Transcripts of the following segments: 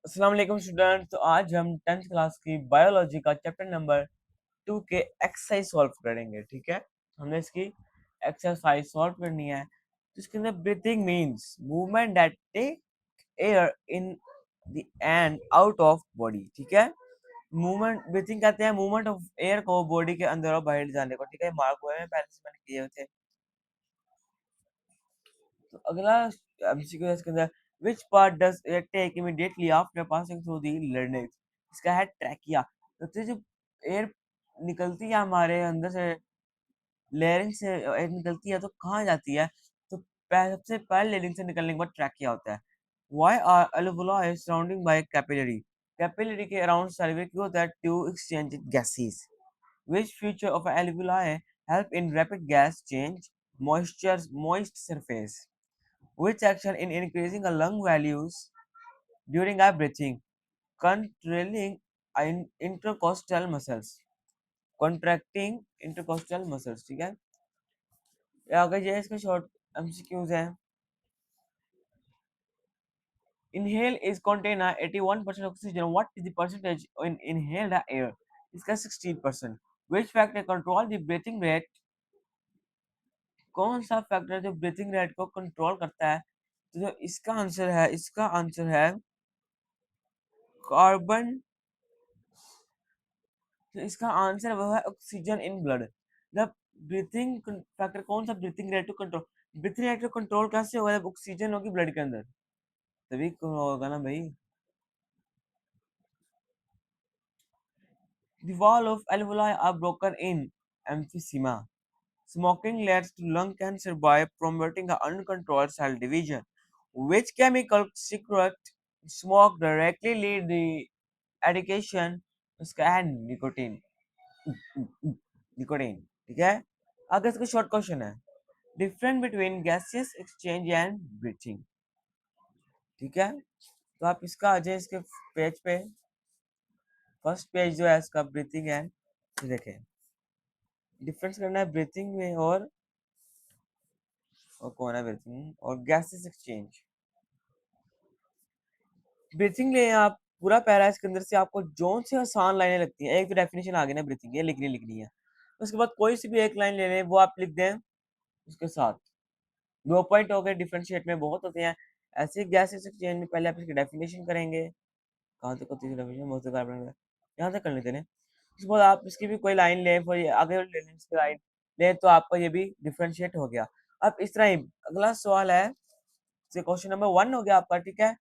अस्सलाम वालेकुम स्टूडेंट। तो आज हम 10th क्लास की बायोलॉजी का चैप्टर नंबर 2 के एक्सरसाइज सॉल्व करेंगे। ठीक है, हमने इसकी एक्सरसाइज सॉल्व करनी है। तो इसके अंदर breathing means movement that take air in the and out of body. ठीक है, मूवमेंट ब्रीथिंग कहते हैं मूवमेंट ऑफ एयर को बॉडी के अंदर और बाहर जाने को। ठीक है, मार्क हुए हैं पहले से मैंने किए हुए थे। तो अगला एमसीक्यू है इसके अंदर, which part does air take immediately after passing through the larynx. इसका है ट्रैकिया। तो जो एयर निकलती है हमारे अंदर से, लेयरिंग से एयर निकलती है तो कहाँ जाती है? तो सबसे पहले लेयरिंग से निकलने के बाद ट्रैकिया होता है। Why are alveoli surrounding by capillary? Capillary के अराउंड सर्वे क्यों होता है? To exchange gases. Which feature of alveoli help in rapid gas change? Moist surface. Which action in increasing a lung values during our breathing? Contracting intercostal muscles. Contracting intercostal muscles. ठीक है, अगर ये इसके short MCQs हैं। Inhale is contain 81% oxygen. What is the percentage in inhaled air? इसका 16%. Which factor control the breathing rate? कौन सा factor जो ब्रीथिंग रेट को कंट्रोल करता है? तो जो इसका आंसर है कार्बन। तो इसका आंसर वो है ऑक्सीजन इन ब्लड। जब ब्रीथिंग फैक्टर कौन सा ब्रीथिंग रेट को कंट्रोल, ब्रीथिंग रेट को कंट्रोल कैसे होगा? जब ऑक्सीजन होगी ब्लड के अंदर तभी होगा ना भाई। The wall of alveoli are broken in emphysema. Smoking leads to lung cancer by promoting the uncontrolled cell division. Which chemical cigarette smoke directly lead the addiction? उसका है निकोटीन। निकोटीन। ठीक है, आगे इसका शॉर्ट क्वेश्चन है, difference between gaseous exchange and breathing. ठीक है, तो आप इसका आ जाए इसके पेज पे। फर्स्ट पेज जो है इसका ब्रीथिंग एंड, देखें डिफरेंस करना है ब्रीथिंग में और कौन है ब्रीथिंग और गैसेस एक्सचेंज। ब्रीथिंग ले आप पूरा पैरा, इसके अंदर से आपको जोन से आसान लाइनें लगती हैं। एक तो डेफिनेशन आ गई ना ब्रीथिंग, ये लिखनी है। उसके बाद कोई सी भी एक लाइन ले लें, वो आप लिख दें उसके साथ। 2 पॉइंट हो गए, डिफरेंशिएट में बहुत होते हैं। ऐसे गैसेस एक्सचेंज में पहले आप इसकी डेफिनेशन करेंगे। कहाँ तक होती है डेफिनेशन? बहुत कार्बन, यहाँ तक कर लेते हैं। उसके बाद आप इसकी भी कोई लाइन लें, फिर आगे ले लें इसकी लाइन लें, तो आपका ये भी डिफरेंशिएट हो गया। अब इस तरह ही अगला सवाल है, क्वेश्चन नंबर 1 हो गया आपका। ठीक है,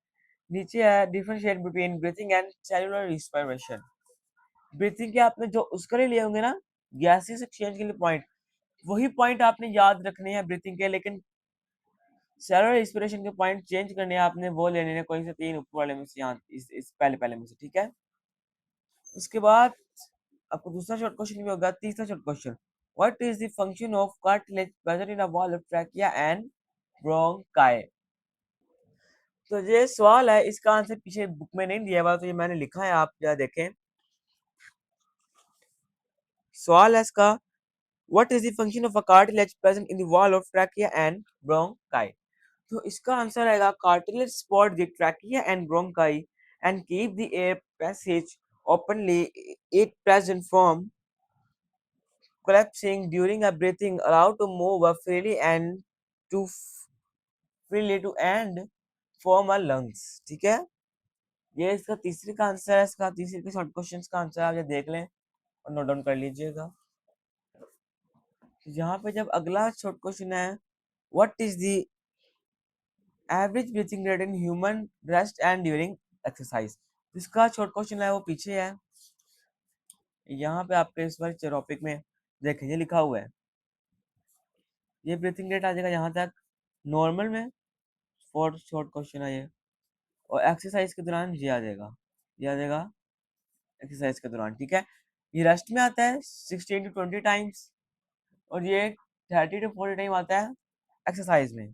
नीचे है differentiate between breathing and cellular respiration. Breathing के आपने जो उसके लिए लिए होंगे ना गैसेस एक्सचेंज के लिए पॉइंट, वही पॉइंट आपने याद रखने हैं ब्रीथिंग के, लेकिन सेलुलर रिस्पिरेशन के पॉइंट चेंज करने हैं आपने, वो लेने हैं कोई से 3 ऊपर वाले में से, यहाँ इस पहले में से। ठीक है, उसके बाद आपको दूसरा शॉर्ट क्वेश्चन भी होगा। तीसरा short question, what is the function of cartilage present in a wall of trachea and bronchi? तो ये सवाल है, इसका आंसर पीछे बुक में नहीं दिया हुआ, तो ये मैंने लिखा है, आप जरा देखें। सवाल है इसका, what is the function of a cartilage present in the wall of trachea and bronchi? तो इसका आंसर आएगा cartilage support the trachea and bronchi and keep the air passage openly. It present from collapsing during a breathing, allowed to move freely and to and form a lungs। ठीक है, ये इसका तीसरे का answer है। इसका तीसरे के शॉर्ट क्वेश्चंस का आंसर आप ये देख लें और नोट डाउन कर लीजिएगा। तो यहाँ पे जब अगला शॉर्ट क्वेश्चन है, what is the average breathing rate in human rest and during exercise? इसका शॉर्ट क्वेश्चन है वो पीछे है, यहाँ पे आपके इस बार टॉपिक में देखें ये लिखा हुआ है। ये ब्रीथिंग रेट आ जाएगा यहाँ तक नॉर्मल में, फोर्थ शॉर्ट क्वेश्चन है ये। और एक्सरसाइज के दौरान ये आ जाएगा, ये आ जाएगा एक्सरसाइज के दौरान। ठीक है, ये रेस्ट में आता है 16 to 20 टाइम्स, और ये 30 to 40 टाइम आता है एक्सरसाइज में।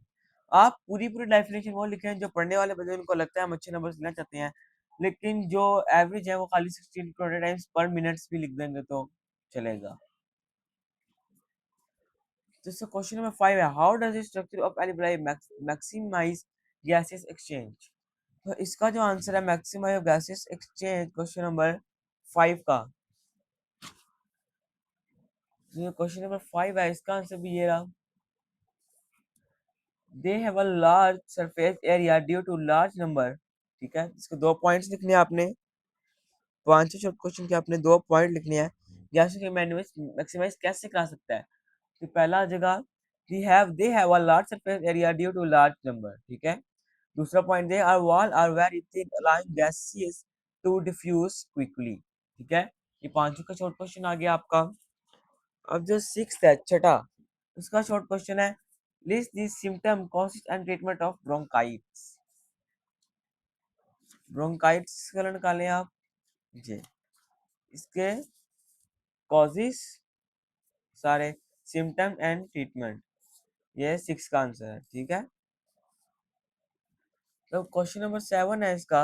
आप पूरी डेफिनेशन वो लिखें जो पढ़ने वाले बच्चे उनको लगता है हम अच्छे नंबर लेना चाहते हैं, लेकिन जो एवरेज है वो खाली 16 to 20 टाइम्स पर मिनट्स भी लिख देंगे तो चलेगा। तो क्वेश्चन नंबर 5 है, how does the structure of alveoli maximize gases exchange? तो इसका जो आंसर है maximum of gases exchange, question number 5 का, जो क्वेश्चन नंबर 5 है इसका आंसर भी ये रहा। They have a large surface area due to large number. ठीक है, इसको 2 पॉइंट्स लिखने हैं आपने। तो आंसर शॉर्ट क्वेश्चन के आपने 2 पॉइंट लिखने हैं। जैसे कि मैक्सिमाइज कैसे करा सकता है, तो पहला जगह they have a large surface area due to large number. ठीक है, दूसरा point, they are wall are very thick allowing gases to diffuse quickly. ठीक है, ये पांचों का शॉर्ट क्वेश्चन आ गया आपका। अब जो सिक्स्थ है, छठा, उसका शॉर्ट क्वेश्चन है, list the symptom causes and treatment of bronchitis. Bronchitis का निकालें आप जी, इसके कॉजेस सारे, सिम्टम एंड ट्रीटमेंट, ये 6 का आंसर है। ठीक है, तो क्वेश्चन नंबर 7 है इसका,